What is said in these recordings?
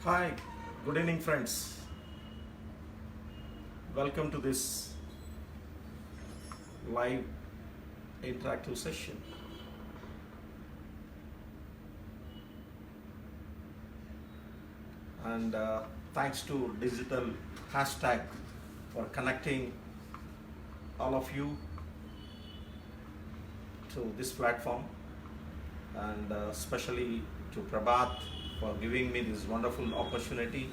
Hi, good evening, friends. Welcome to this live interactive session. And thanks to digital hashtag for connecting all of you to this platform, and especially to Prabhat for giving me this wonderful opportunity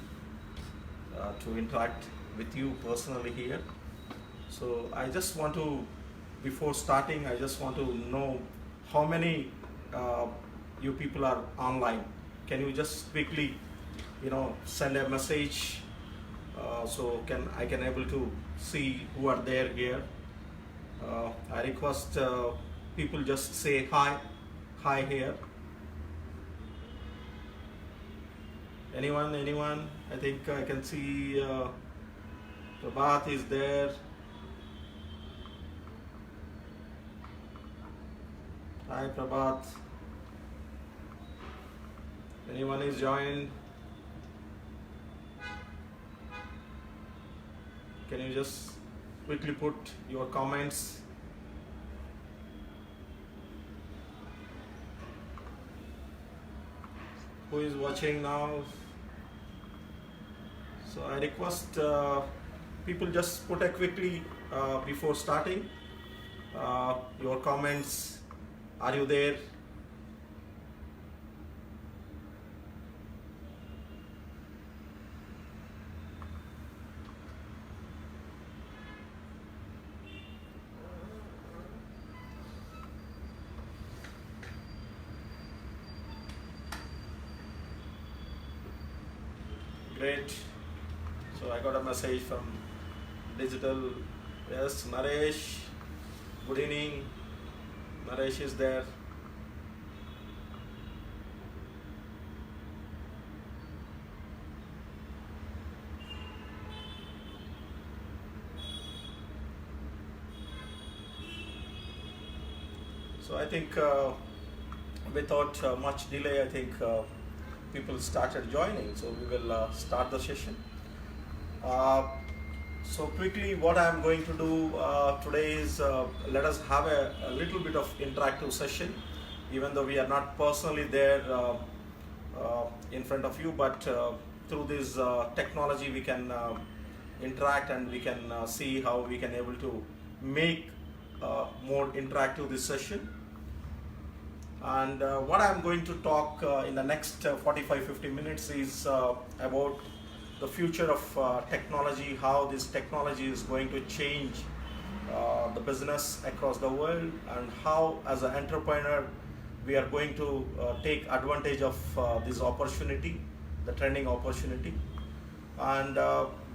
to interact with you personally here. So I just want to, before starting, I just want to know how many you people are online. Can you just quickly, send a message so I can able to see who are there here. I request people just say hi here. Anyone? I think I can see Prabhat is there. Hi Prabhat. Anyone is joined? Can you just quickly put your comments? Who is watching now? So I request people just put a quickly before starting your comments. Are you there? Great. So I got a message from digital. Yes, Naresh. Good evening. Naresh is there. So I think without much delay, I think people started joining. So we will start the session. So quickly, what I am going to do today is let us have a little bit of interactive session, even though we are not personally there in front of you, but through this technology we can interact, and we can see how we can able to make more interactive this session. And what I am going to talk in the next 45-50 minutes is about the future of technology, how this technology is going to change the business across the world, and how as an entrepreneur we are going to take advantage of this opportunity, the trending opportunity. And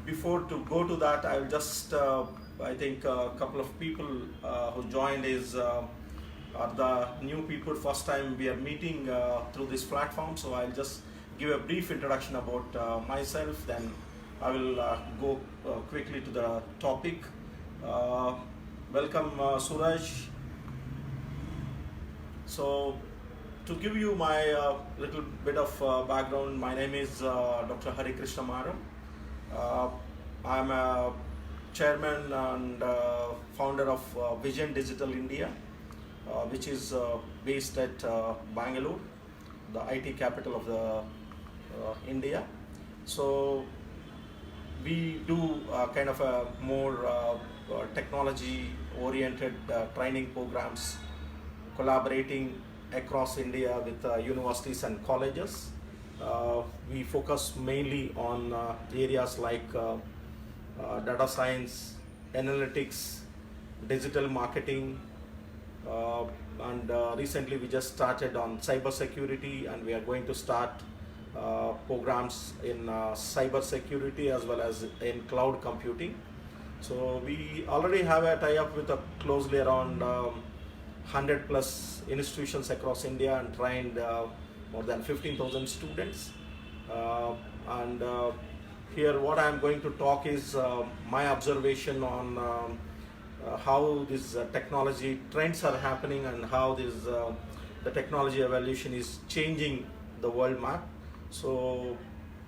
before to go to that, I will just I think a couple of people who joined are the new people, first time we are meeting through this platform. So I'll just give a brief introduction about myself, then I will go quickly to the topic. Welcome Suraj. So to give you my little bit of background, my name is Dr.Harikrishna Maram. I'm a chairman and founder of Vision Digital India, which is based at Bangalore, the IT capital of the India. So we do kind of a more technology oriented training programs, collaborating across India with universities and colleges. We focus mainly on areas like data science, analytics, digital marketing, and recently we just started on cyber security, and we are going to start programs in cyber security as well as in cloud computing. So we already have a tie-up with closely around 100 plus institutions across India, and trained more than 15,000 students. And here what I am going to talk is my observation on how these technology trends are happening, and how the technology evolution is changing the world map. So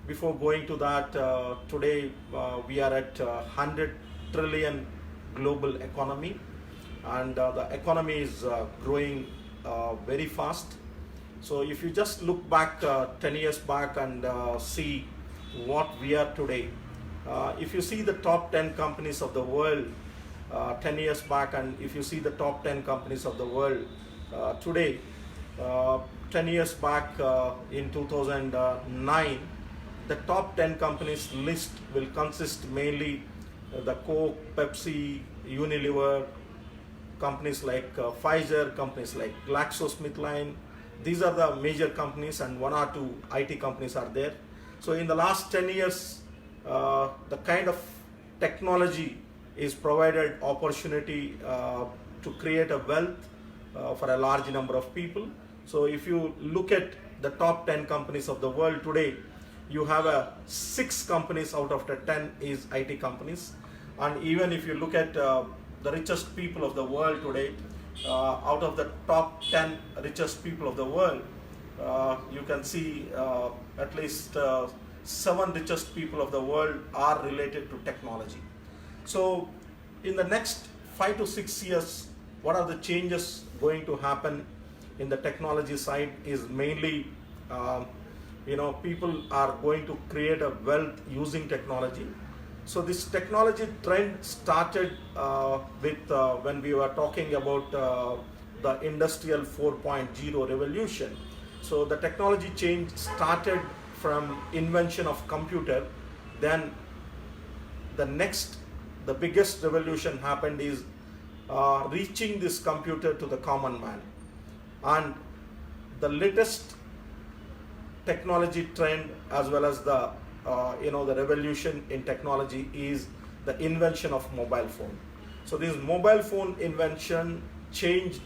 before going to that, today we are at 100 trillion global economy, and the economy is growing very fast. So if you just look back 10 years back and see what we are today, if you see the top 10 companies of the world 10 years back, and if you see the top 10 companies of the world today, 10 years back in 2009, the top 10 companies list will consist mainly the Coke, Pepsi, Unilever, companies like Pfizer, companies like GlaxoSmithKline. These are the major companies, and one or two IT companies are there. So in the last 10 years, the kind of technology is provided opportunity to create a wealth for a large number of people. So if you look at the top 10 companies of the world today, you have 6 companies out of the 10 is IT companies. And even if you look at the richest people of the world today, out of the top 10 richest people of the world, you can see at least 7 richest people of the world are related to technology. So in the next 5 to 6 years, what are the changes going to happen in the technology side is mainly, people are going to create a wealth using technology. So this technology trend started with when we were talking about the Industrial 4.0 revolution. So the technology change started from invention of computer. Then the biggest revolution happened is reaching this computer to the common man. And the latest technology trend as well as the the revolution in technology is the invention of mobile phone. So this mobile phone invention changed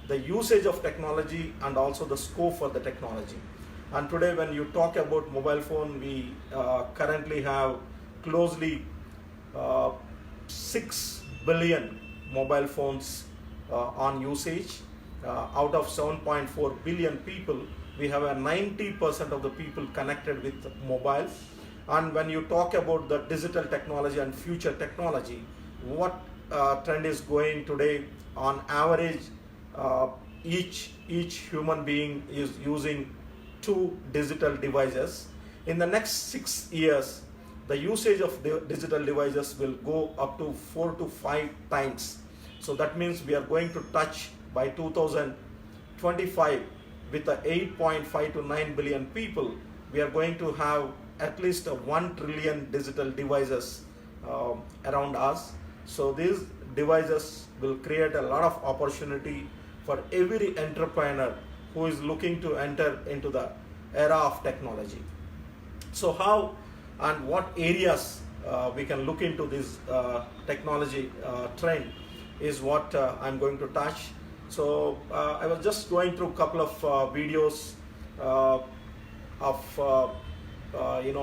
the usage of technology and also the scope for the technology. And today when you talk about mobile phone, we currently have closely 6 billion mobile phones on usage. Out of 7.4 billion people, we have a 90% of the people connected with mobile. And when you talk about the digital technology and future technology, what trend is going today, on average, each human being is using 2 digital devices. In the next 6 years, the usage of the digital devices will go up to 4 to 5 times. So that means we are going to touch by 2025 with the 8.5 to 9 billion people, we are going to have at least 1 trillion digital devices around us. So these devices will create a lot of opportunity for every entrepreneur who is looking to enter into the era of technology. So how and what areas we can look into this technology trend is what I'm going to touch. So I was just going through a couple of videos of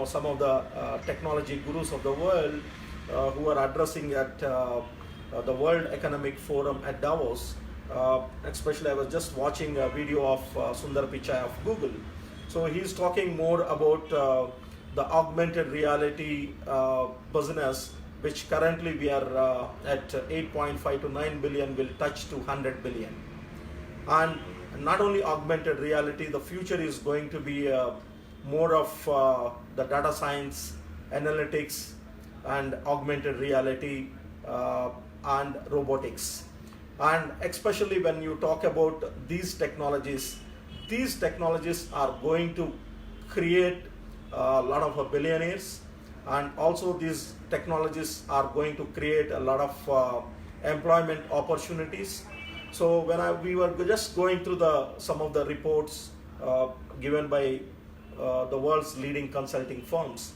some of the technology gurus of the world who are addressing at the World Economic Forum at Davos. Especially I was just watching a video of Sundar Pichai of Google. So he's talking more about the augmented reality business, which currently we are at 8.5 to 9 billion, will touch to 100 billion. And not only augmented reality, the future is going to be more of the data science, analytics, and augmented reality and robotics. And especially when you talk about these technologies are going to create a lot of billionaires, and also these technologies are going to create a lot of employment opportunities. So when we were just going through some of the reports given by the world's leading consulting firms,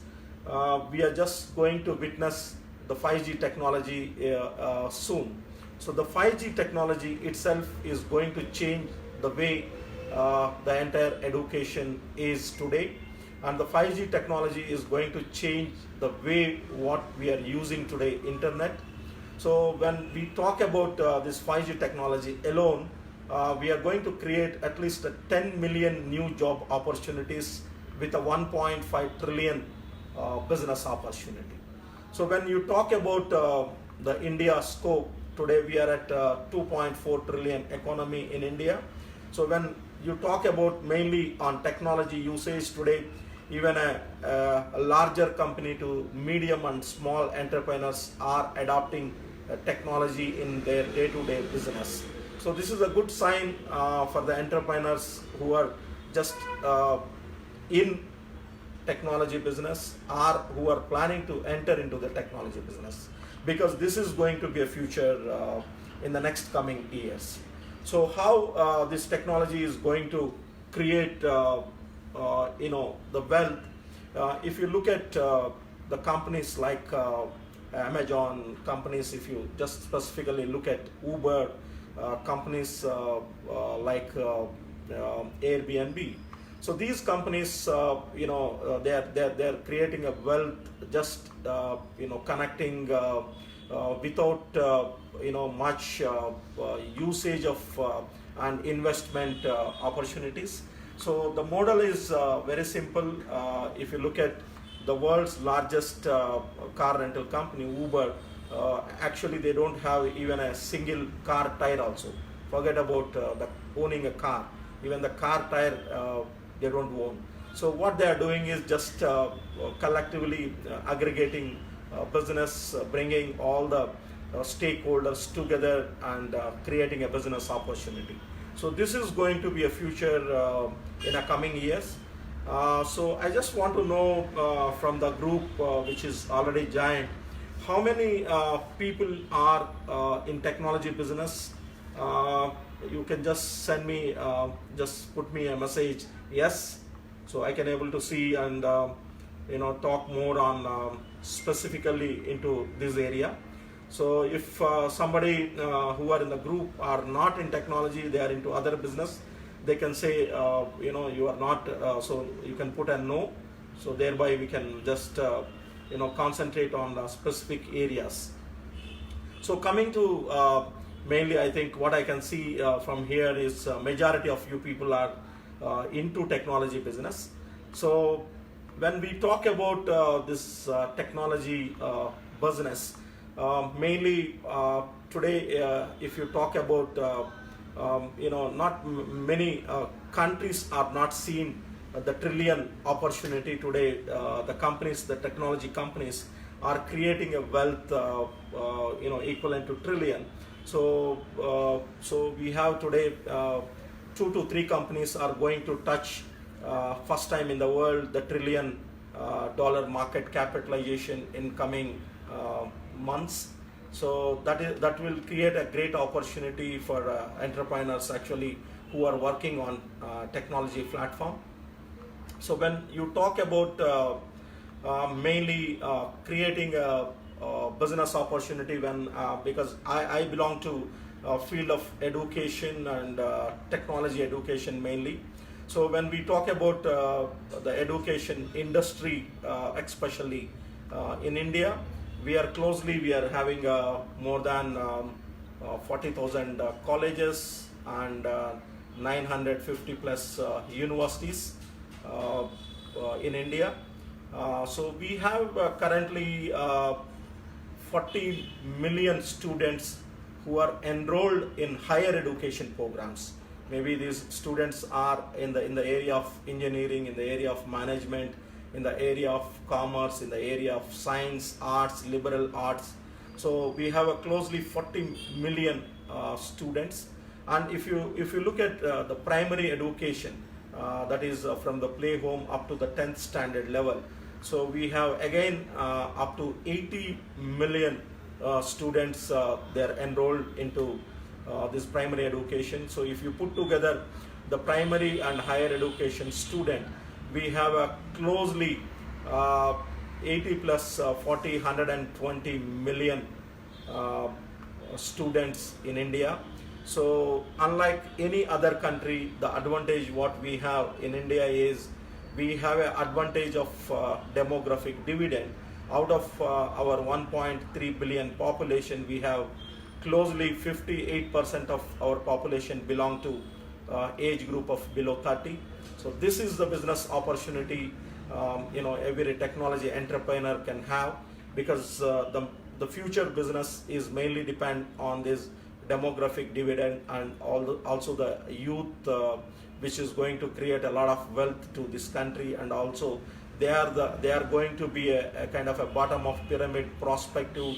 we are just going to witness the 5G technology soon. So the 5G technology itself is going to change the way the entire education is today, and the 5G technology is going to change the way what we are using today, internet. So when we talk about this 5G technology alone, we are going to create at least 10 million new job opportunities with a 1.5 trillion business opportunity. So when you talk about the India scope, today we are at 2.4 trillion economy in India. So when you talk about mainly on technology usage today, even a larger company to medium and small entrepreneurs are adopting technology in their day-to-day business. So this is a good sign for the entrepreneurs who are just in technology business or who are planning to enter into the technology business, because this is going to be a future in the next coming years. So how this technology is going to create the wealth, if you look at the companies like Amazon, companies, if you just specifically look at Uber, companies like Airbnb. So these companies, they're creating a wealth just connecting without much usage of and investment opportunities. So the model is very simple. If you look at the world's largest car rental company, Uber, actually they don't have even a single car tire also. Forget about owning a car. Even the car tire they don't own. So what they are doing is just collectively aggregating business, bringing all the stakeholders together and creating a business opportunity. So this is going to be a future in the coming years. So I just want to know from the group which is already joined, how many people are in technology business? You can just send me, just put me a message, yes, so I can able to see and talk more on specifically into this area. So if somebody who are in the group are not in technology, they are into other business, they can say you are not, so you can put a no, so thereby we can just concentrate on the specific areas. So coming to mainly, I think what I can see from here is majority of you people are into technology business. So when we talk about this technology business, mainly today, if you talk about not many countries are not seeing the trillion opportunity today. The companies, the technology companies, are creating a wealth equivalent to trillion. So we have today 2 to 3 companies are going to touch first time in the world the $1 trillion market capitalization in coming months. So that will create a great opportunity for entrepreneurs actually who are working on technology platform. So when you talk about mainly creating a business opportunity, when because I belong to field of education and technology education mainly. So when we talk about the education industry, especially in India, we are having more than 40,000 colleges and 950 plus universities in India. So we have currently 40 million students who are enrolled in higher education programs. Maybe these students are in the area of engineering, in the area of management, in the area of commerce, in the area of science, arts, liberal arts. So we have a closely 40 million students. And if you look at the primary education, that is from the play home up to the 10th standard level, so we have again up to 80 million students they are enrolled into this primary education. So if you put together the primary and higher education student, we have a closely 80 plus 40, 120 million students in India. So unlike any other country, the advantage what we have in India is we have an advantage of demographic dividend. Out of our 1.3 billion population, we have closely 58% of our population belong to age group of below 30. So this is the business opportunity every technology entrepreneur can have, because the future business is mainly depend on this demographic dividend, and also the youth, which is going to create a lot of wealth to this country, and also they are going to be a kind of a bottom of pyramid prospective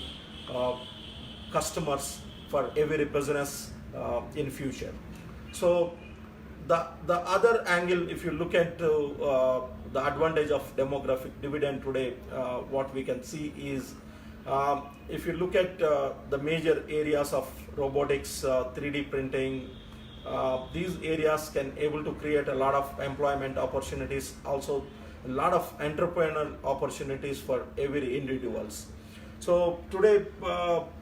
customers for every business in future. So the other angle, if you look at the advantage of demographic dividend today, what we can see is, if you look at the major areas of robotics, 3D printing, these areas can able to create a lot of employment opportunities, also a lot of entrepreneurial opportunities for every individuals. So today,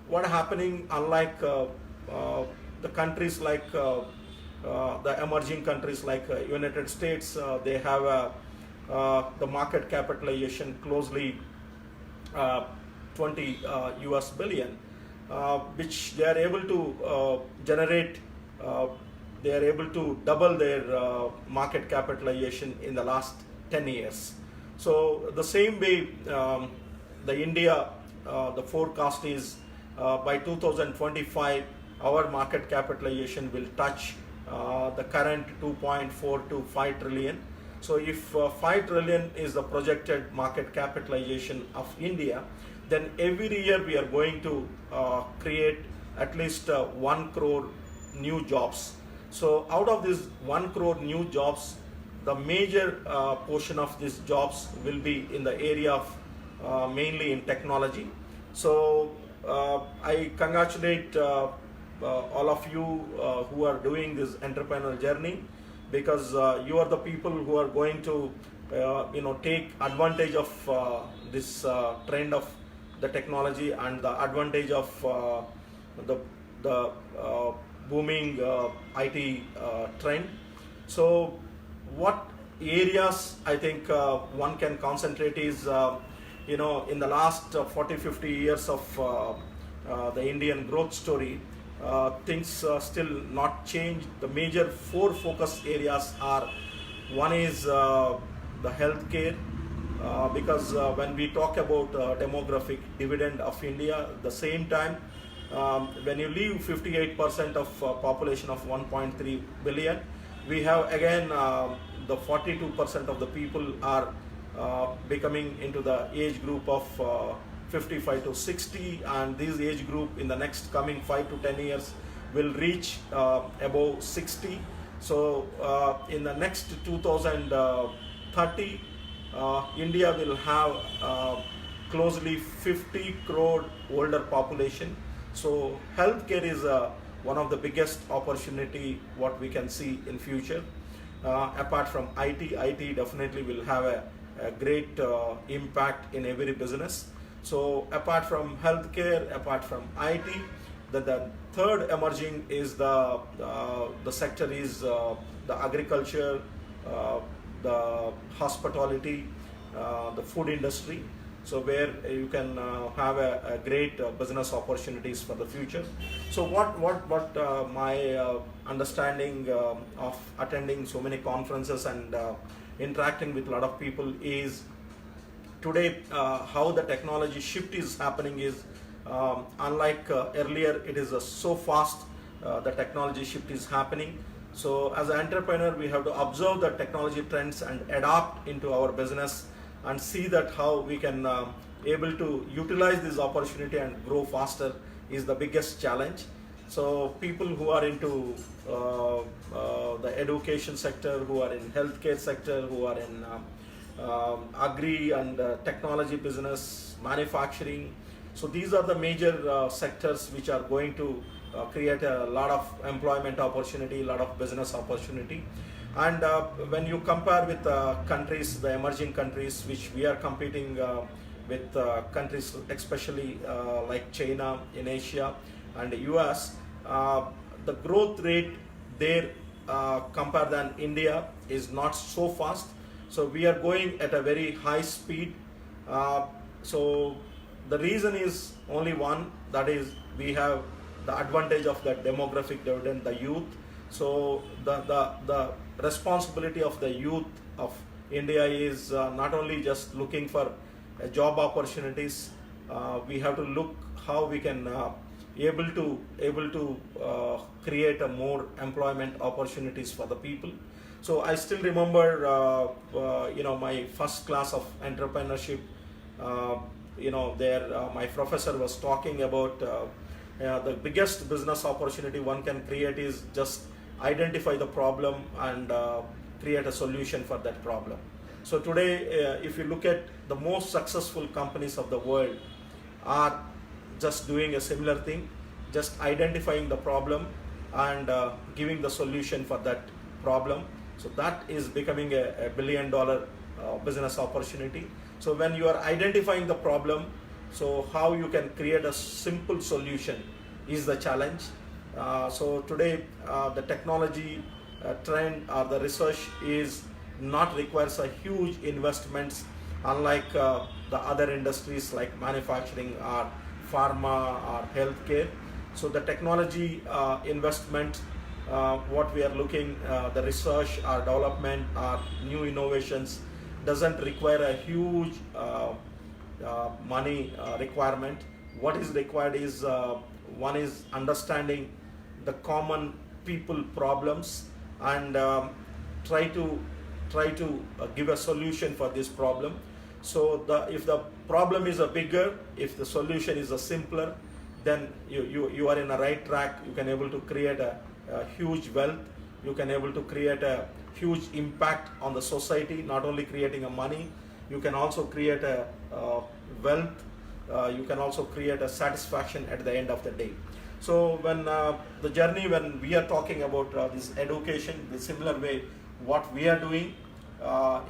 what happening, unlike the countries like the emerging countries like United States, they have the market capitalization closely 20 US billion, which they are able to generate. They are able to double their market capitalization in the last 10 years. So the same way, the India, the forecast is by 2025, our market capitalization will touch the current 2.4 to 5 trillion. So if 5 trillion is the projected market capitalization of India, then every year we are going to create at least 1 crore new jobs. So out of this 1 crore new jobs, the major portion of these jobs will be in the area of mainly in technology. So I congratulate all of you who are doing this entrepreneurial journey, because you are the people who are going to take advantage of this trend of the technology and the advantage of the booming IT trend. So what areas I think one can concentrate is, in the last 40-50 years of the Indian growth story, things still not changed. The major 4 focus areas are, one is the healthcare, because when we talk about demographic dividend of India, the same time, when you leave 58% of population of 1.3 billion, we have again the 42% of the people are becoming into the age group of 55 to 60, and this age group in the next coming 5 to 10 years will reach above 60. So in the next 2030, India will have closely 50 crore older population. So healthcare is one of the biggest opportunity what we can see in future. Apart from IT definitely will have a great impact in every business. So apart from healthcare, apart from IT, the third emerging is the sector is the agriculture, the hospitality, the food industry. So where you can have a great business opportunities for the future. So what my understanding of attending so many conferences and interacting with a lot of people is, today how the technology shift is happening is, unlike earlier, it is so fast, the technology shift is happening. So as an entrepreneur, we have to observe the technology trends and adapt into our business and see that how we can able to utilize this opportunity and grow faster is the biggest challenge. So people who are into the education sector, who are in healthcare sector, who are in agri and technology business, manufacturing. So these are the major sectors which are going to create a lot of employment opportunity, a lot of business opportunity. And when you compare with countries, the emerging countries, which we are competing with countries especially like China in Asia and the US, the growth rate there compared than India is not so fast. So we are going at a very high speed. So the reason is only one, that is we have the advantage of the demographic dividend, the youth. So the responsibility of the youth of India is not only just looking for job opportunities. We have to look how we can able to create a more employment opportunities for the people. So I still remember my first class of entrepreneurship. There my professor was talking about the biggest business opportunity one can create is just identify the problem and create a solution for that problem. So today, if you look at the most successful companies of the world are just doing a similar thing, just identifying the problem and giving the solution for that problem. So that is becoming a billion-dollar business opportunity. So when you are identifying the problem, so how you can create a simple solution is the challenge. So today the technology trend or the research is not requires a huge investments, unlike the other industries like manufacturing or pharma or healthcare. So the technology investment, what we are looking, the research or development or new innovations doesn't require a huge money requirement. What is required is one is understanding the common people problems and try to give a solution for this problem. So if the problem is a bigger, if the solution is a simpler, then you are in a right track. You can able to create a huge wealth. You can able to create a huge impact on the society, not only creating a money, you can also create a wealth, you can also create a satisfaction at the end of the day. So when the journey, when we are talking about this education, the similar way what we are doing,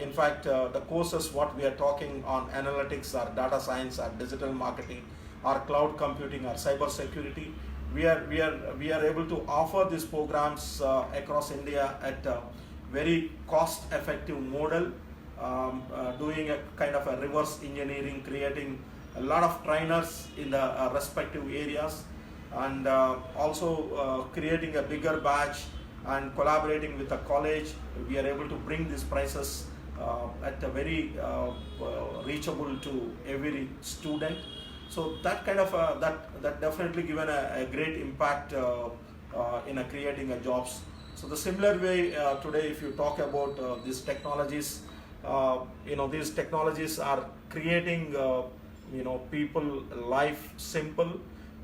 in fact the courses what we are talking on analytics or data science or digital marketing or cloud computing or cyber security, we are able to offer these programs across India at a very cost effective model, doing a kind of a reverse engineering, creating a lot of trainers in the respective areas, and also creating a bigger batch and collaborating with the college. We are able to bring these prices at a very reachable to every student. So that kind of that definitely given a great impact in creating a jobs. So the similar way today, if you talk about these technologies, these technologies are creating people life simple,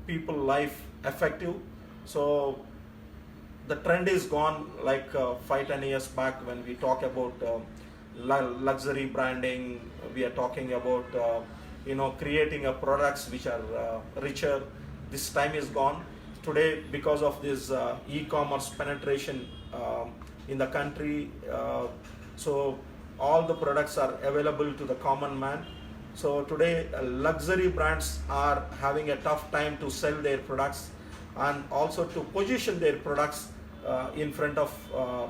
people life effective. So the trend is gone like 5-10 years back when we talk about luxury branding. We are talking about creating a products which are richer. This time is gone. Today, because of this e-commerce penetration in the country, so all the products are available to the common man. So today luxury brands are having a tough time to sell their products and also to position their products in front of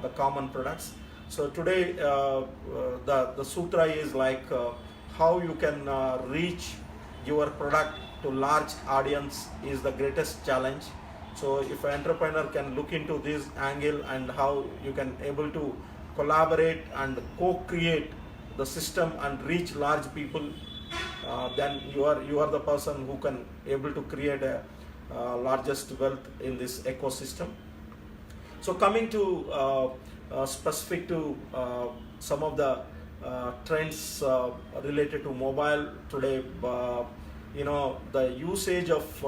the common products. So today the sutra is like how you can reach your product to large audience is the greatest challenge. So if an entrepreneur can look into this angle and how you can able to collaborate and co-create the system and reach large people, then you are the person who can able to create a largest wealth in this ecosystem. So coming to specific to some of the trends related to mobile today, the usage of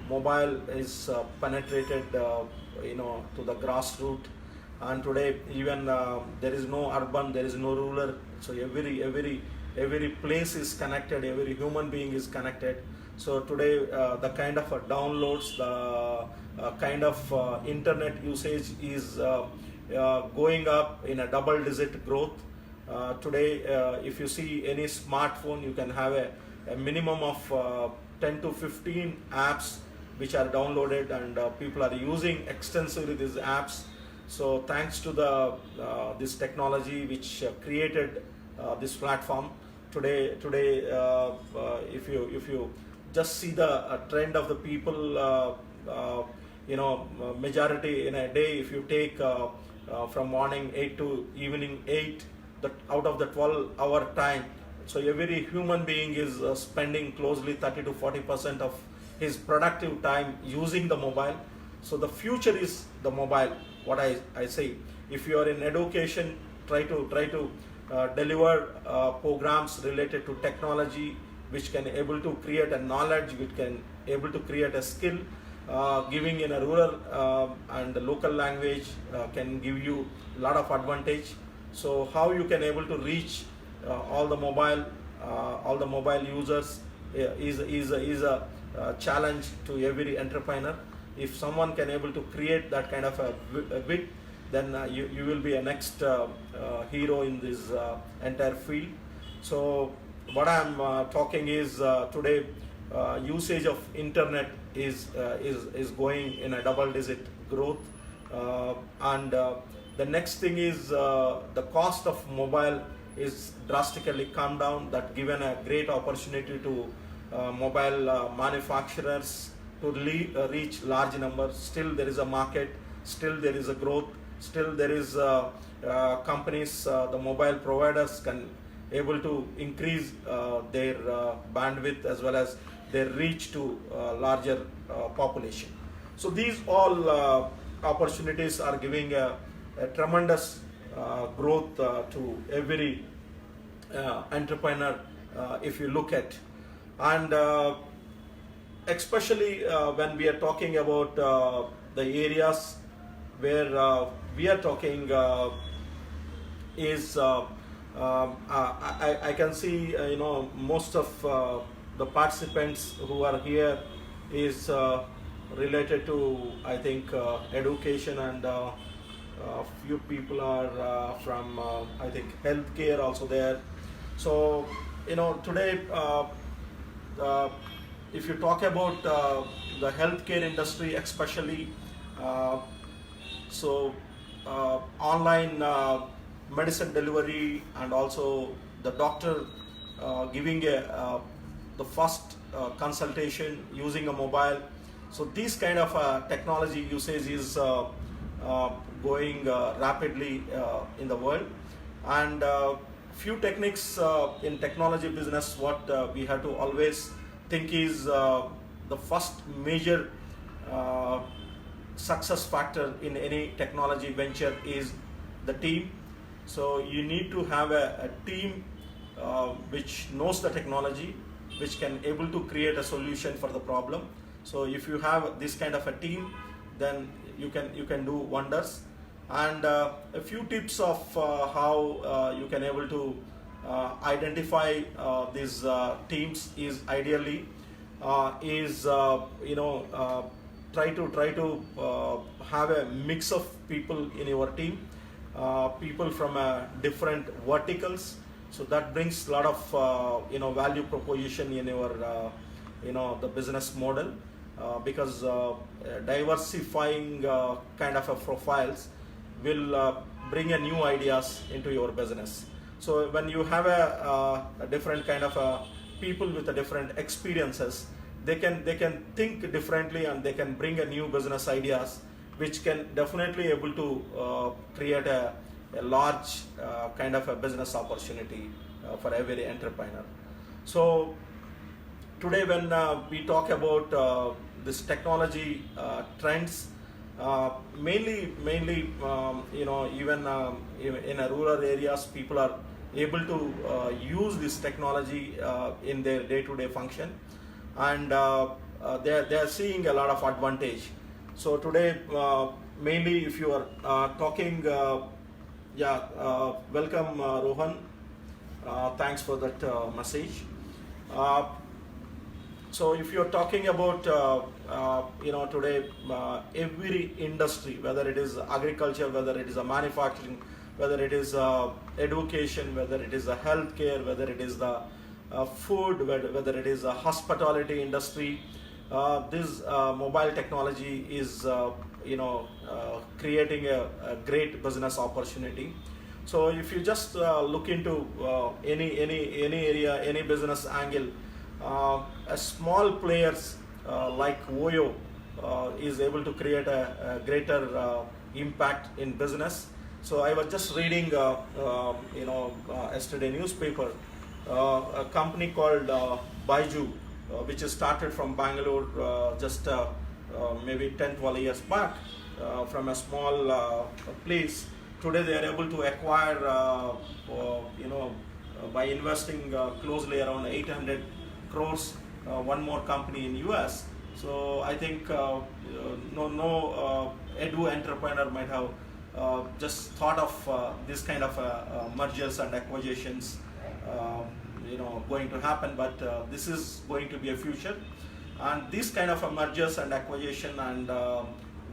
mobile is penetrated to the grassroots, and today even there is no urban, there is no rural. So every place is connected, every human being is connected. So today the kind of downloads, the kind of internet usage is going up in a double-digit growth. Today, if you see any smartphone, you can have a minimum of 10 to 15 apps which are downloaded, and people are using extensively these apps. So thanks to the this technology which created this platform, today if you just see the trend of the people majority in a day, if you take from morning 8 to evening 8, that out of the 12-hour time, so every human being is spending closely 30 to 40% of his productive time using the mobile. So the future is the mobile. What I say, if you are in education, try to deliver programs related to technology, which can able to create a knowledge, which can able to create a skill. Giving in a rural and local language can give you a lot of advantage. So how you can able to reach all the mobile users is a challenge to every entrepreneur. If someone can able to create that kind of a bit, then you will be a next hero in this entire field. So what I'm talking is today usage of internet is going in a double-digit growth, and the next thing is the cost of mobile is drastically come down. That given a great opportunity to mobile manufacturers to reach large numbers. Still there is a market, still there is a growth, still there is companies, the mobile providers can able to increase their bandwidth as well as their reach to larger population. So these all opportunities are giving a tremendous growth to every entrepreneur if you look at. And especially when we are talking about the areas where we are talking is I can see most of the participants who are here is related to, I think, education, and few people are from I think healthcare also there. So today if you talk about the healthcare industry especially, so online medicine delivery, and also the doctor giving the first consultation using a mobile. So this kind of technology usage is going rapidly in the world. And few techniques in technology business, what we have to always think is the first major success factor in any technology venture is the team. So you need to have a team which knows the technology, which can able to create a solution for the problem. So if you have this kind of a team, then you can do wonders. And a few tips of how you can able to identify these teams is ideally try to have a mix of people in your team, people from different verticals. So that brings a lot of value proposition in your the business model, because diversifying kind of a profiles will bring a new ideas into your business. So when you have a different kind of people with a different experiences, they can think differently, and they can bring a new business ideas, which can definitely able to create a large kind of a business opportunity for every entrepreneur. So today when we talk about this technology trends, mainly even in a rural areas, people are able to use this technology in their day-to-day function, and they are seeing a lot of advantage. So today mainly if you are talking welcome Rohan, thanks for that message. So if you're talking about today every industry, whether it is agriculture, whether it is a manufacturing, whether it is education, whether it is a healthcare, whether it is the food, whether it is a hospitality industry, this mobile technology is creating a great business opportunity. So if you just look into any area, any business angle, a small players like Oyo, is able to create a greater impact in business. So I was just reading, yesterday newspaper, a company called Baiju, which is started from Bangalore just maybe 10-12 years back from a small place. Today they are able to acquire, by investing closely around 800 crores, one more company in US. So I think no edu entrepreneur might have just thought of this kind of mergers and acquisitions going to happen, but this is going to be a future, and this kind of mergers and acquisition and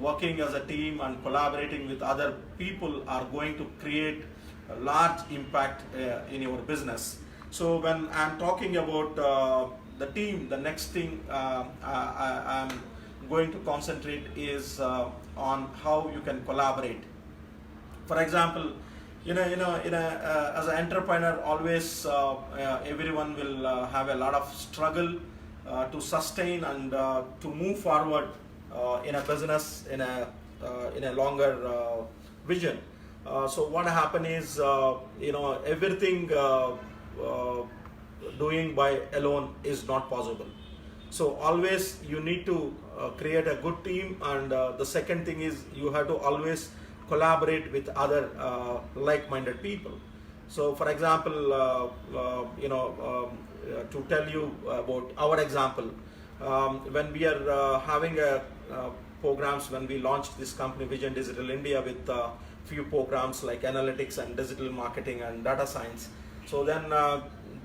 working as a team and collaborating with other people are going to create a large impact in your business. So when I'm talking about the team, the next thing I'm going to concentrate is on how you can collaborate. For example, as an entrepreneur, always everyone will have a lot of struggle to sustain and to move forward in a business in a longer vision. So what happen is everything doing by alone is not possible. So always you need to create a good team, and the second thing is you have to always collaborate with other like-minded people. So for example, to tell you about our example, when we are having programs, when we launched this company Vision Digital India with few programs like analytics and digital marketing and data science. So then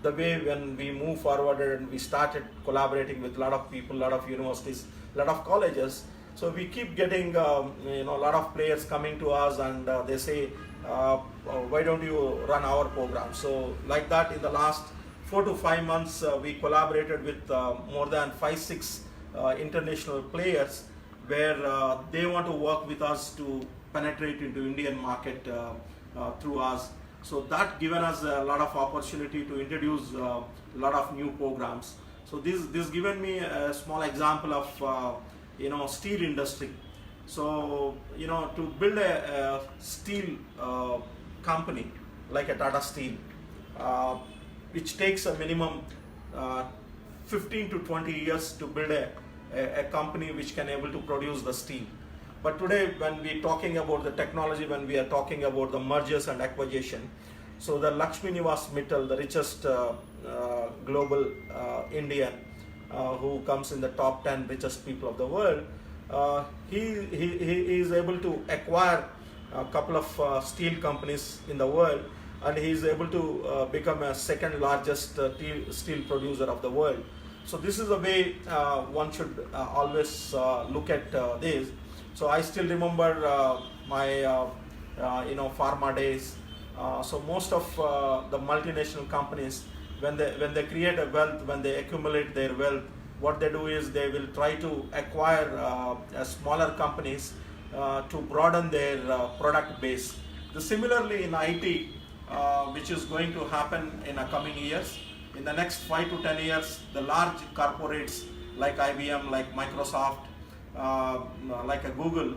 the way when we move forward and we started collaborating with a lot of people, a lot of universities, a lot of colleges. So we keep getting a lot of players coming to us, and they say, why don't you run our program? So like that, in the last 4 to 5 months, we collaborated with more than 5-6 international players, where they want to work with us to penetrate into Indian market through us. So that given us a lot of opportunity to introduce a lot of new programs. So this given me a small example of steel industry. So to build a steel company like a Tata Steel, which takes a minimum 15 to 20 years to build a company which can able to produce the steel. But today, when we are talking about the technology, when we are talking about the mergers and acquisition, so the Lakshmi Nivas Mittal, the richest global Indian, who comes in the top 10 richest people of the world, he is able to acquire a couple of steel companies in the world, and he is able to become a second largest steel producer of the world. So this is the way one should always look at this. So I still remember my pharma days. So most of the multinational companies, when they create a wealth, when they accumulate their wealth, what they do is they will try to acquire smaller companies to broaden their product base. Similarly in IT, which is going to happen in the coming years, in the next 5 to 10 years, the large corporates like IBM, like Microsoft, like a Google,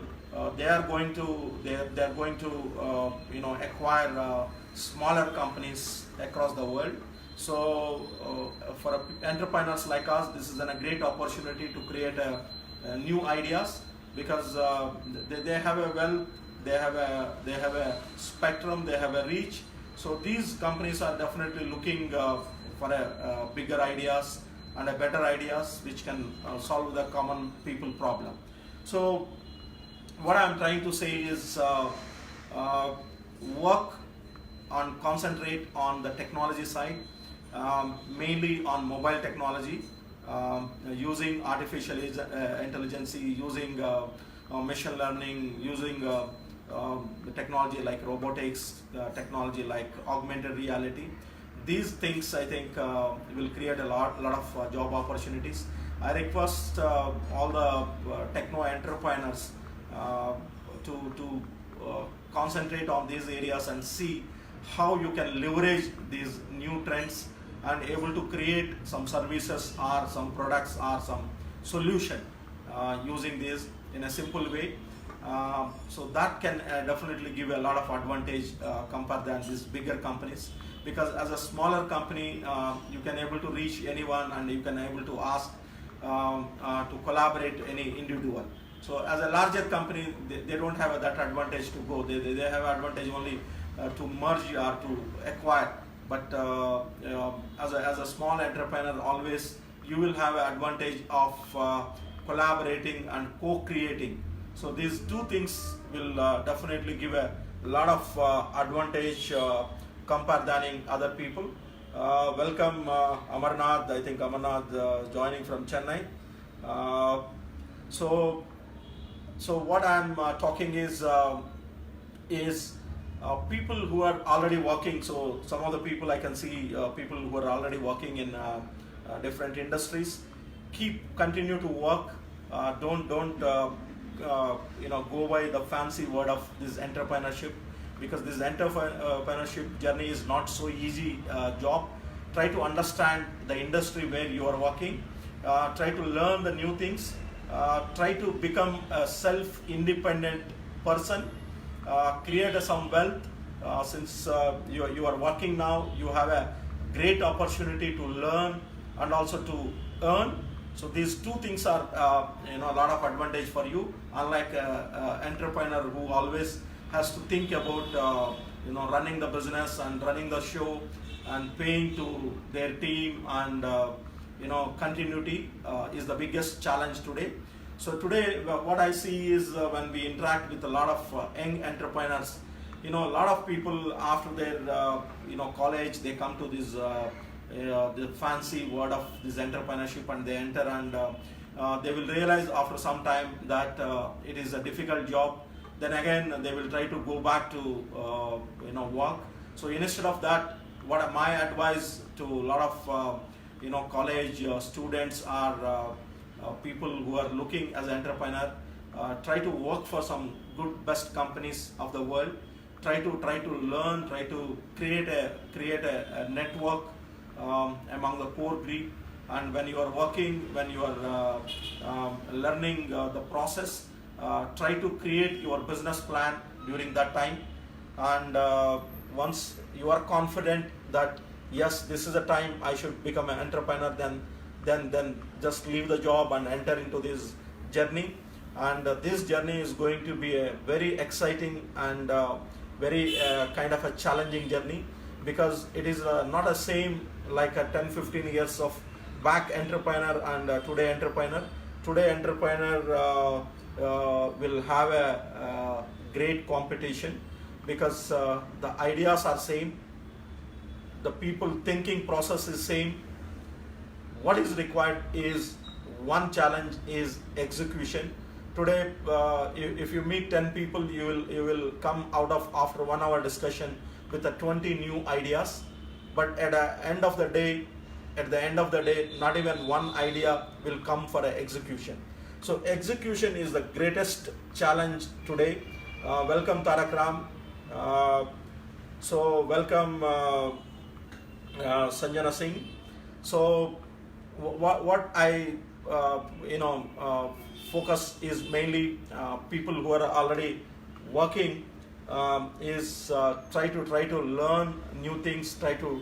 they are going to acquire smaller companies across the world. So for entrepreneurs like us, this is a great opportunity to create new ideas, because they have a wealth, they have a spectrum, they have a reach. So these companies are definitely looking for bigger ideas and better ideas which can solve the common people problem. So what I'm trying to say is concentrate on the technology side, mainly on mobile technology, using artificial intelligence, using machine learning, using the technology like robotics, technology like augmented reality. These things, I think, will create a lot of job opportunities. I request all the techno entrepreneurs to concentrate on these areas and see how you can leverage these new trends and able to create some services or some products or some solution using this in a simple way. So that can definitely give a lot of advantage compared than these bigger companies, because as a smaller company you can able to reach anyone and you can able to ask to collaborate any individual. So as a larger company, they don't have that advantage to go. They have advantage only to merge or to acquire. But as a small entrepreneur, always you will have an advantage of collaborating and co-creating. So these two things will definitely give a lot of advantage compared than other people. Welcome Amarnath. I think Amarnath joining from Chennai. So what I'm talking is people who are already working. So some of the people I can see people who are already working in different industries. Continue to work. Don't go by the fancy word of this entrepreneurship, because this entrepreneurship journey is not so easy job. Try to understand the industry where you are working. Try to learn the new things. Try to become a self-independent person. Create some wealth. Since you are working now, you have a great opportunity to learn and also to earn. So these two things are a lot of advantage for you, unlike an entrepreneur who always has to think about running the business and running the show and paying to their team, and continuity is the biggest challenge today. So today what I see is when we interact with a lot of young entrepreneurs, a lot of people after their college, they come to this the fancy word of this entrepreneurship, and they enter, and they will realize after some time that it is a difficult job. Then again they will try to go back to work. So instead of that, what my advice to a lot of college students are people who are looking as an entrepreneur, try to work for some good best companies of the world. Try to learn, try to create a network among the core group. And when you are working, when you are learning the process, try to create your business plan during that time. And once you are confident that yes, this is the time I should become an entrepreneur, then just leave the job and enter into this journey. And this journey is going to be a very exciting and very kind of a challenging journey, because it is not the same like a 10-15 years of back entrepreneur and today entrepreneur. Today entrepreneur will have a great competition, because the ideas are same, the people thinking process is same. What is required is one challenge is execution. Today, if you meet 10 people, you will come out of after 1 hour discussion with 20 new ideas. But at the end of the day, not even one idea will come for an execution. So execution is the greatest challenge today. Welcome Tarak Ram. So welcome Sanjana Singh. So what I focus is mainly people who are already working, is try to learn new things, try to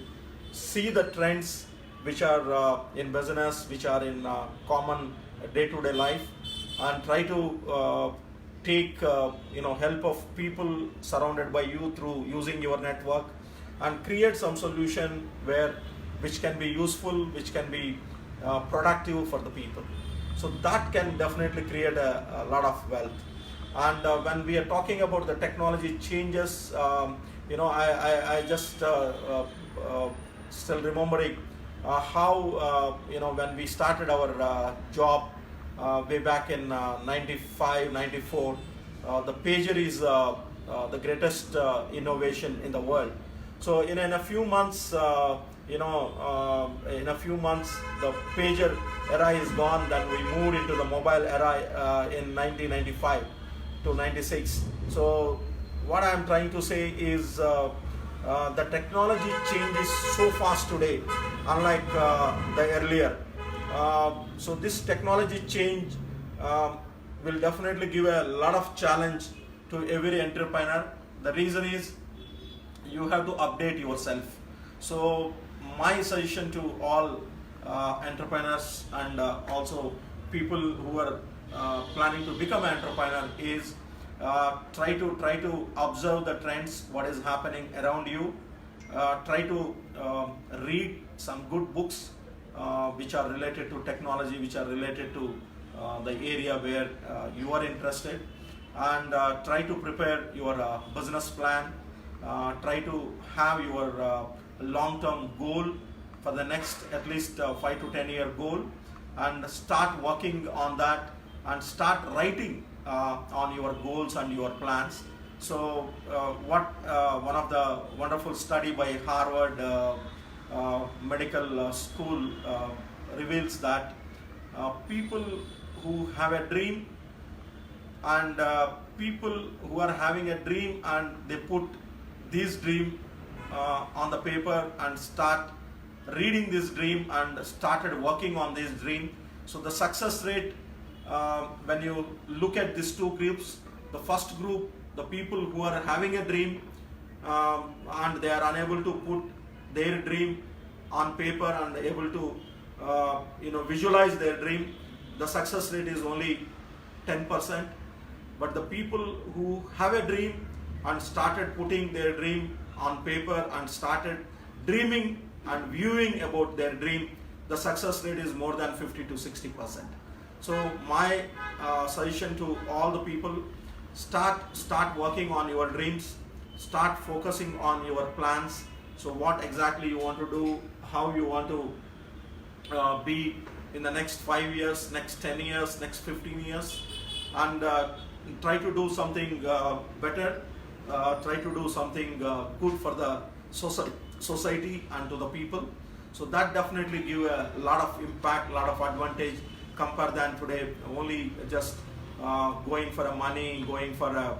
see the trends which are in business, which are in common day-to-day life, and try to take help of people surrounded by you through using your network, and create some solution which can be useful, which can be productive for the people. So that can definitely create a lot of wealth. And when we are talking about the technology changes, I just still remembering how when we started our job way back in 95, 94, the pager is the greatest innovation in the world. So in a few months, the pager era is gone. Then we moved into the mobile era in 1995 to 96. So what I am trying to say is the technology changes so fast today, unlike the earlier. So this technology change um, will definitely give a lot of challenge to every entrepreneur. The reason is you have to update yourself. So my suggestion to all entrepreneurs and also people who are planning to become an entrepreneur is try to observe the trends, what is happening around you. Try to read some good books which are related to technology, which are related to the area where you are interested, and try to prepare your business plan. Try to have your long-term goal for the next at least 5 to 10 year goal, and start working on that and start writing on your goals and your plans. So one of the wonderful study by Harvard Medical School reveals that people who have a dream and people who are having a dream and they put this dream on the paper and start reading this dream and started working on this dream. So the success rate, when you look at these two groups, the first group, the people who are having a dream and they are unable to put their dream on paper and able to visualize their dream, the success rate is only 10%. But the people who have a dream and started putting their dream on paper and started dreaming and viewing about their dream, the success rate is more than 50 to 60%. So my suggestion to all the people, start working on your dreams, start focusing on your plans. So what exactly you want to do, how you want to be in the next 5 years, next 10 years, next 15 years, and try to do something better, try to do something good for the society and to the people. So that definitely give a lot of impact, lot of advantage compared than today only just going for a money, going for a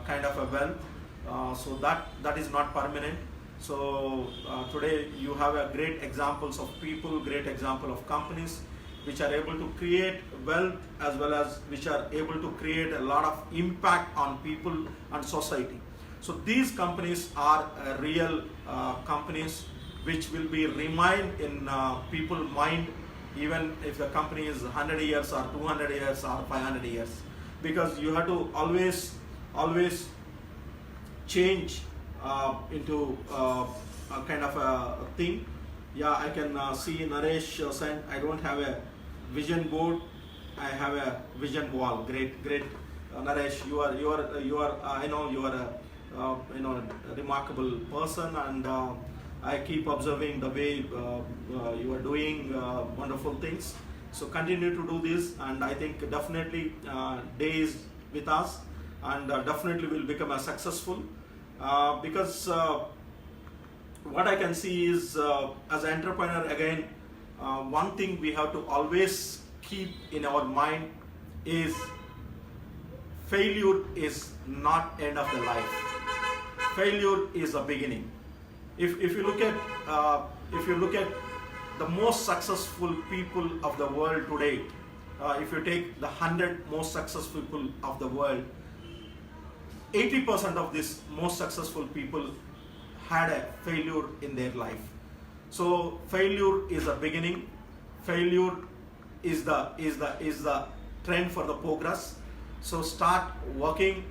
kind of a wealth. So that is not permanent. So today you have a great examples of people, great example of companies which are able to create wealth as well as which are able to create a lot of impact on people and society. So these companies are real companies which will be remain in people's mind even if the company is 100 years or 200 years or 500 years, because you have to always change into a kind of a thing. Yeah, I can see Naresh sent, I don't have a vision board, I have a vision wall. Great Naresh, you are I know you are a remarkable person, and I keep observing the way you are doing wonderful things. So continue to do this, and I think definitely day is with us, and definitely will become a successful because what I can see is as an entrepreneur, again, one thing we have to always keep in our mind is failure is not end of the life. Failure is a beginning. If you look at the most successful people of the world today, if you take the 100 most successful people of the world, 80% of these most successful people had a failure in their life. So failure is a beginning. Failure is the trend for the progress. So start working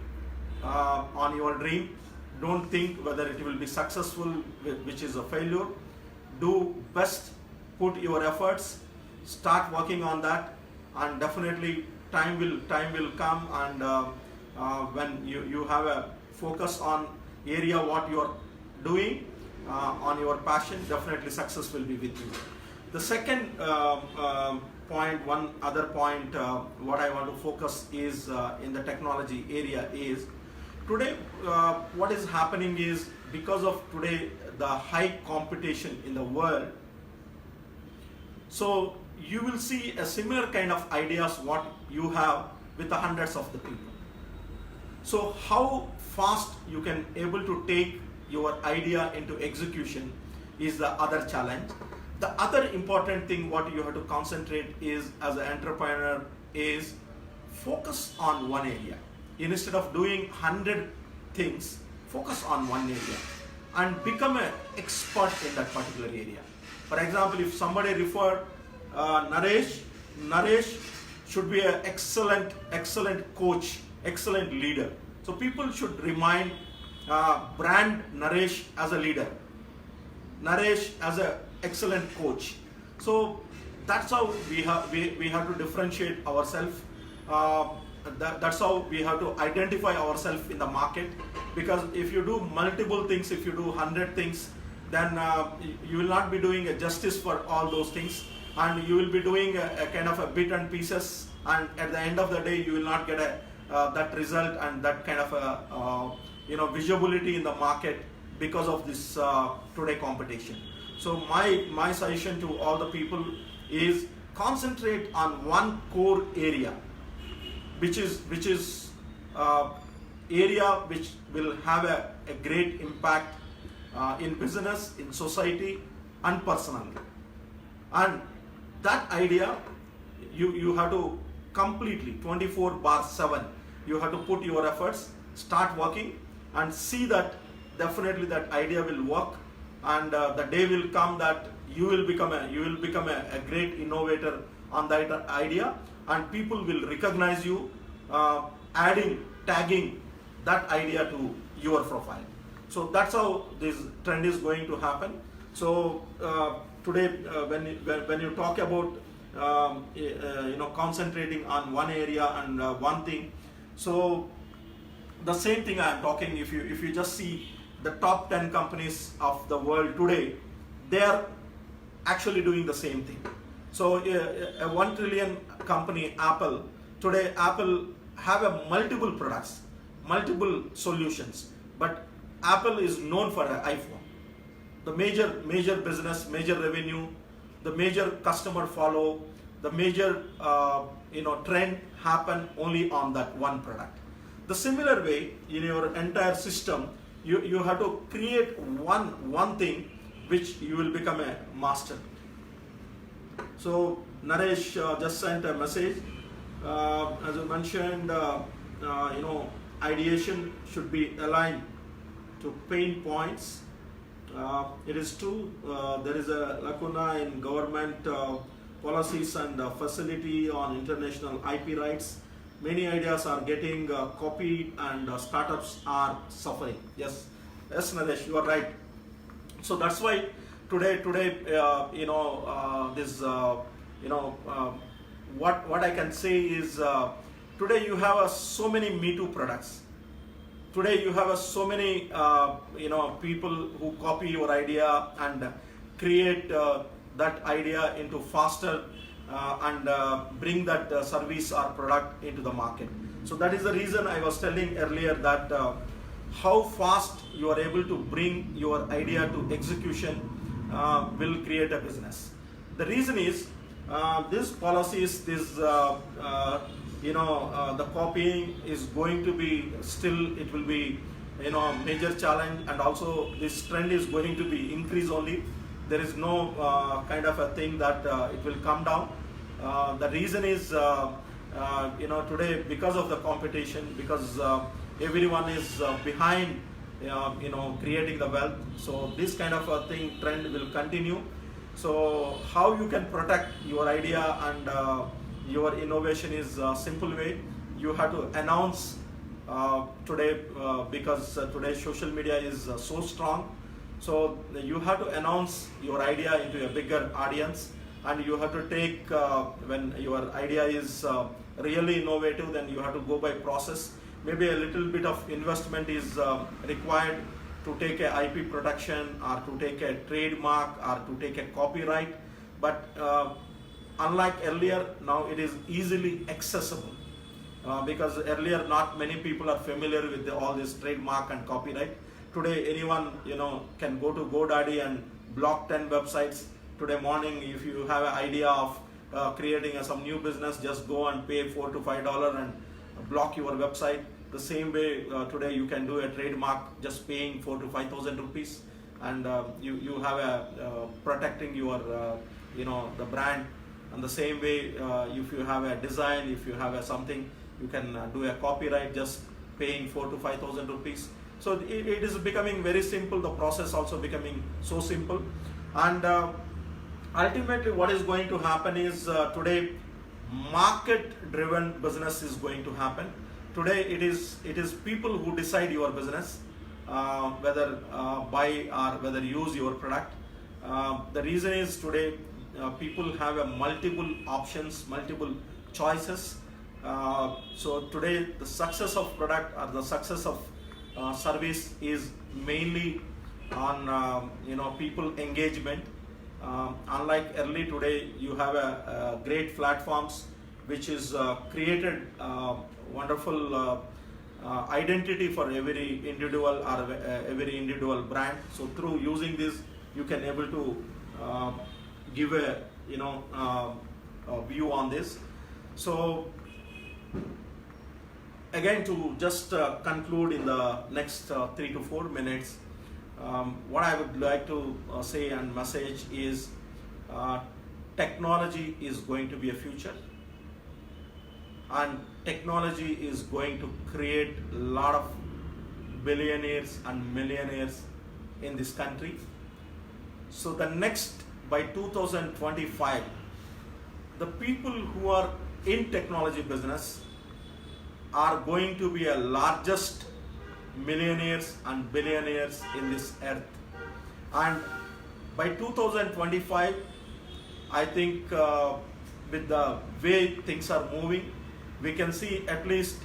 on your dream. Don't think whether it will be successful, which is a failure. Do best, put your efforts, start working on that, and definitely time will come, and when you have a focus on area what you are doing, on your passion, definitely success will be with you. The second point, one other point what I want to focus is in the technology area is today what is happening is because of today the high competition in the world, so you will see a similar kind of ideas what you have with the hundreds of the people. So how fast you can able to take your idea into execution is the other challenge. The other important thing what you have to concentrate is as an entrepreneur is focus on one area. Instead of doing 100 things, focus on one area and become an expert in that particular area. For example, if somebody referred Naresh should be an excellent coach, excellent leader. So people should remind brand Naresh as a leader, Naresh as an excellent coach. So that's how we have to differentiate ourselves. That's how we have to identify ourselves in the market. Because if you do multiple things, if you do 100 things, then you will not be doing a justice for all those things, and you will be doing a kind of a bit and pieces, and at the end of the day you will not get that result and that kind of a visibility in the market because of this today competition. So my suggestion to all the people is concentrate on one core area, which is area which will have a great impact in business, in society, and personally. And that idea, you have to completely 24/7, you have to put your efforts, start working, and see that definitely that idea will work, and the day will come that you will become a great innovator on that idea, and people will recognize you, tagging that idea to your profile. So that's how this trend is going to happen. So today, when you talk about concentrating on one area and one thing, so the same thing I am talking. If you just see the top 10 companies of the world today, they are actually doing the same thing. So a 1 trillion company, Apple, today Apple have multiple products, multiple solutions, but Apple is known for an iPhone. The major business, major revenue, the major customer follow, the major trend happen only on that one product. The similar way, in your entire system, you have to create one thing which you will become a master. So Naresh just sent a message. As I mentioned, ideation should be aligned to pain points. It is true, there is a lacuna in government policies and facility on international IP rights. Many ideas are getting copied and startups are suffering. Yes, Naresh, you are right. So that's why today, what I can say is today you have so many Me Too products. Today you have so many people who copy your idea and create that idea into faster and bring that service or product into the market. So that is the reason I was telling earlier that how fast you are able to bring your idea to execution will create a business. The reason is these policies, the copying is going to be still, it will be major challenge, and also this trend is going to be increase only. There is no kind of a thing that it will come down. The reason is today, because of the competition, because everyone is behind creating the wealth, so this kind of a trend will continue. So how you can protect your idea and your innovation is a simple way. You have to announce today, because today social media is so strong. So you have to announce your idea into a bigger audience, and you have to take, when your idea is really innovative, then you have to go by process. Maybe a little bit of investment is required to take a IP protection, or to take a trademark, or to take a copyright. But unlike earlier, now it is easily accessible. Because earlier not many people are familiar with all this trademark and copyright. Today anyone can go to GoDaddy and block 10 websites. Today morning, if you have an idea of creating some new business, just go and pay $4 to $5 and block your website. The same way today you can do a trademark just paying 4,000 to 5,000 rupees, and you have a protecting your the brand And the same way, if you have a design, if you have a something, you can do a copyright just paying 4,000 to 5,000 rupees. So it is becoming very simple. The process also becoming so simple. And ultimately, what is going to happen is today, market-driven business is going to happen. Today, it is people who decide your business, whether buy or whether use your product. The reason is today people have a multiple options, multiple choices. So today the success of product or the success of service is mainly on people engagement. Unlike early, today you have a great platforms which is created wonderful identity for every individual or every individual brand. So through using this, you can able to give a a view on this. So again, to just conclude in the next 3 to 4 minutes, what I would like to say and message is technology is going to be a future, and technology is going to create a lot of billionaires and millionaires in this country. So the next, by 2025, the people who are in technology business are going to be a largest millionaires and billionaires in this earth. And by 2025, I think with the way things are moving, we can see at least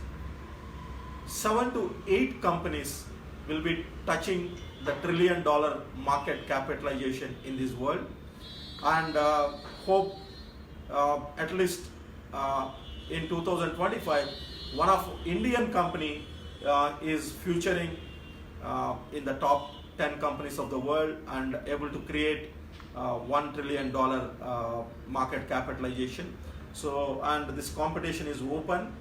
7 to 8 companies will be touching the $1 trillion market capitalization in this world. And hope at least in 2025, one of Indian company is featuring in the top 10 companies of the world and able to create $1 trillion market capitalization. So, and this competition is open.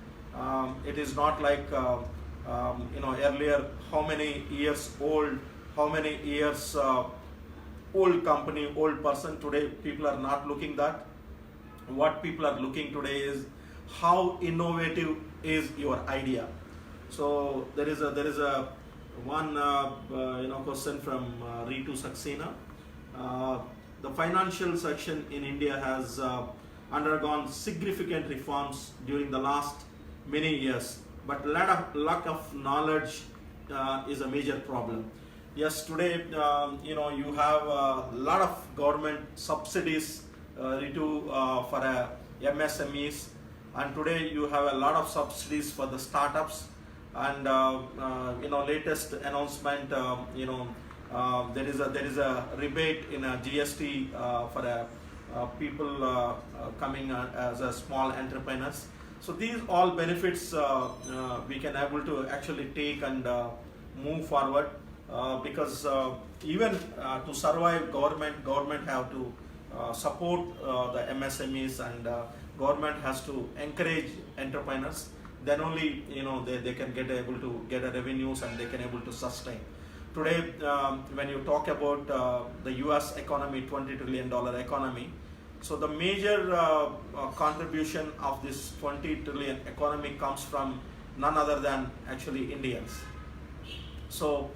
It is not like earlier, how many years old old company, old person. Today people are not looking that. What people are looking today is how innovative is your idea. So there is a one question from Ritu Saxena. The financial section in India has undergone significant reforms during the last many years, but lack of knowledge is a major problem. Yes, today you have a lot of government subsidies for MSMEs, and today you have a lot of subsidies for the startups. And latest announcement, there is a rebate in a GST for people coming as a small entrepreneurs. So these all benefits we can able to actually take and move forward, because even to survive, government have to support the MSMEs, and government has to encourage entrepreneurs. Then only they can get able to get a revenues, and they can able to sustain. Today, when you talk about the US economy, $20 trillion economy, so the major contribution of this 20 trillion economy comes from none other than actually Indians. So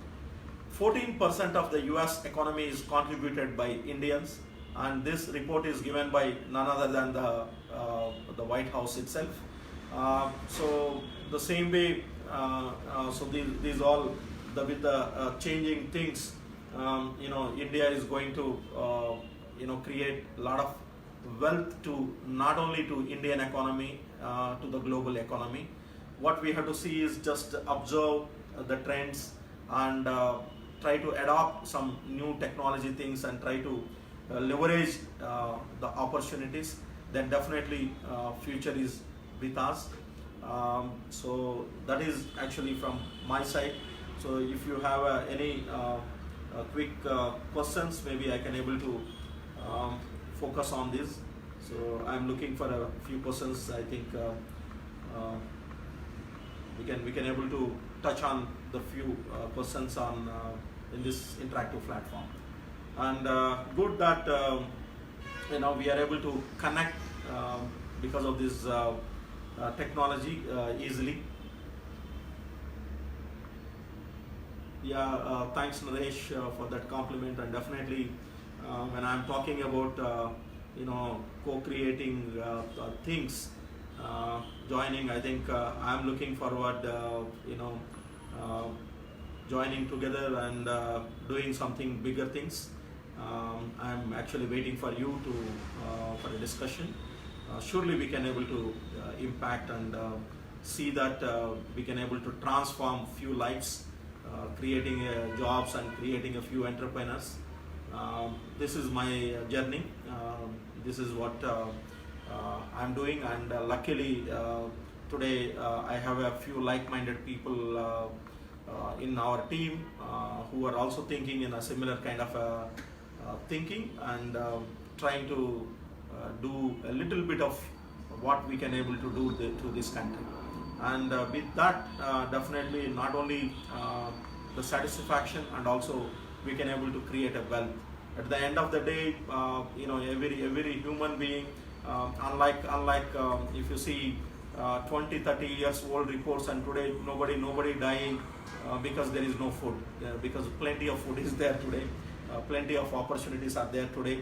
14% of the US economy is contributed by Indians, and this report is given by none other than the White House itself. So the same way, so these all with the changing things, India is going to create a lot of wealth to not only to Indian economy, to the global economy. What we have to see is just observe the trends and try to adopt some new technology things and try to leverage the opportunities. Then definitely future is with us. So that is actually from my side. So if you have any quick questions, maybe I can able to focus on this. So I'm looking for a few questions. I think we can able to touch on the few questions on in this interactive platform. And good that we are able to connect because of this technology easily. Yeah, thanks Naresh for that compliment, and definitely when I'm talking about co-creating things, joining, I think I'm looking forward joining together and doing something bigger things. I'm actually waiting for you to for a discussion. Surely we can able to impact and see that we can able to transform few lives, creating jobs and creating a few entrepreneurs. This is my journey. This is what I'm doing, and luckily today I have a few like-minded people in our team who are also thinking in a similar kind of thinking, and trying to do a little bit of what we can able to do to this country. And with that, definitely not only the satisfaction, and also we can able to create a wealth. At the end of the day, every human being, unlike if you see 20-30 years old reports, and today nobody dying because there is no food, because plenty of food is there today, plenty of opportunities are there today.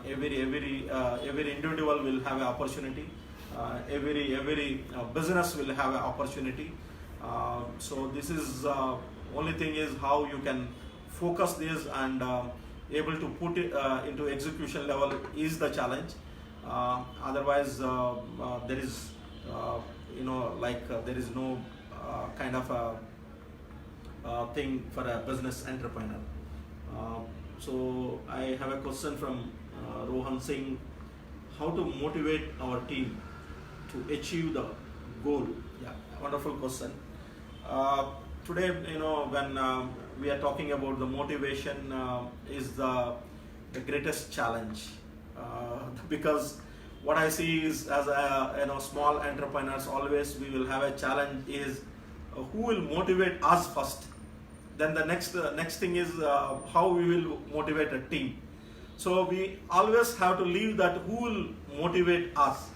Every individual will have an opportunity. Every business will have an opportunity. So this is only thing is how you can focus this and able to put it into execution level is the challenge. Otherwise, there is there is no kind of a thing for a business entrepreneur. So I have a question from Rohan Singh: how to motivate our team to achieve the goal? Yeah, wonderful question. Today, when we are talking about the motivation, is the greatest challenge, because what I see is, as small entrepreneurs, always we will have a challenge is who will motivate us first. Then the next thing is how we will motivate a team. So we always have to leave that who will motivate us,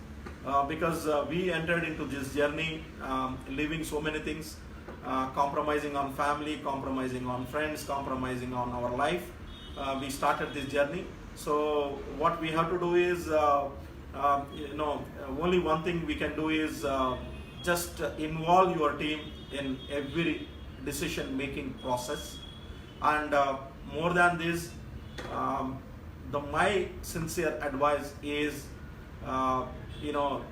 because we entered into this journey leaving so many things, compromising on family, compromising on friends, compromising on our life. We started this journey. So what we have to do is, only one thing we can do is just involve your team in every decision making process. And more than this, my sincere advice is,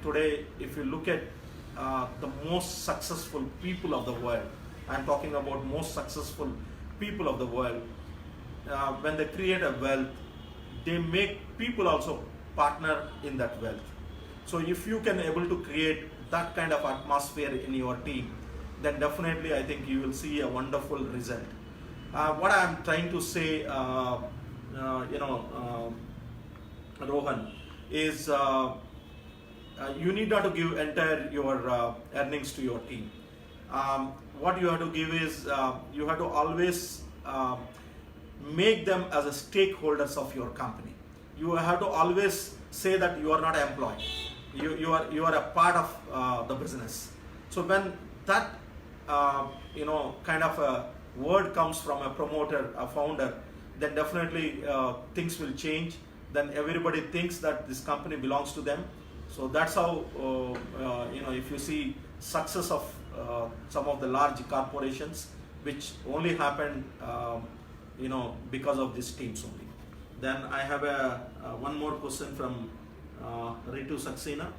today if you look at the most successful people of the world, I'm talking about most successful people of the world, when they create a wealth, they make people also partner in that wealth. So if you can able to create that kind of atmosphere in your team, then definitely I think you will see a wonderful result. What I'm trying to say, Rohan, is you need not to give entire your earnings to your team. What you have to give is you have to always make them as a stakeholders of your company. You have to always say that you are not an employee. You are a part of the business. So when that kind of a word comes from a promoter, a founder, then definitely things will change. Then everybody thinks that this company belongs to them. So that's how if you see success of some of the large corporations, which only happened because of these teams only. Then I have one more question from Ritu Saxena.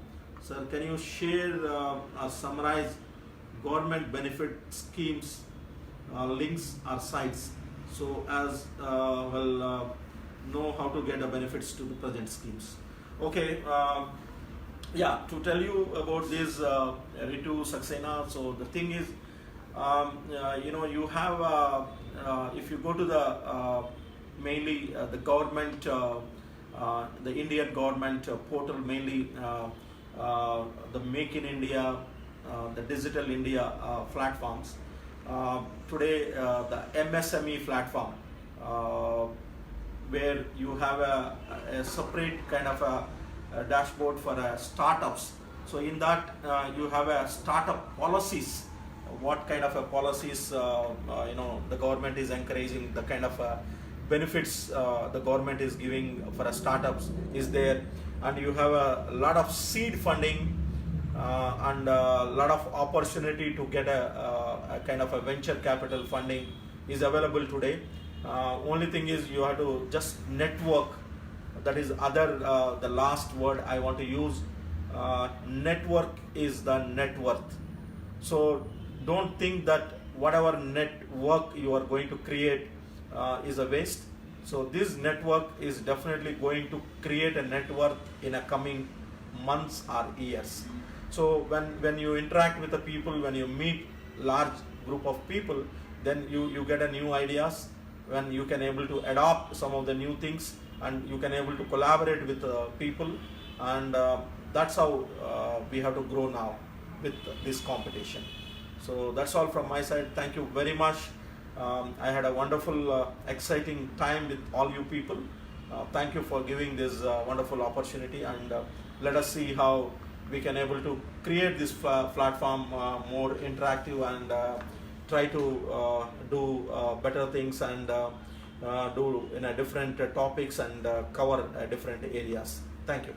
Sir, can you share or summarize government benefit schemes, links or sites, so as know how to get the benefits to the present schemes? Okay, to tell you about this, Ritu Saxena. So the thing is, you have if you go to the mainly the government, the Indian government portal, mainly the Make in India, the Digital India platforms. Today, the MSME platform, where you have a separate kind of a dashboard for startups. So in that you have a startup policies. What kind of policies the government is encouraging, the kind of benefits the government is giving for startups is there, and you have a lot of seed funding and a lot of opportunity to get a kind of a venture capital funding is available today. Only thing is you have to just network. That is the last word I want to use. Network is the net worth. So don't think that whatever network you are going to create is a waste. So this network is definitely going to create a net worth in a coming months or years. So when you interact with the people, when you meet large group of people, then you get a new ideas, when you can able to adopt some of the new things, and you can able to collaborate with people, and that's how we have to grow now with this competition. So that's all from my side. Thank you very much. I had a wonderful, exciting time with all you people. Thank you for giving this wonderful opportunity, and let us see how we can able to create this platform more interactive, and try to do better things, and do in a different topics, and cover different areas. Thank you.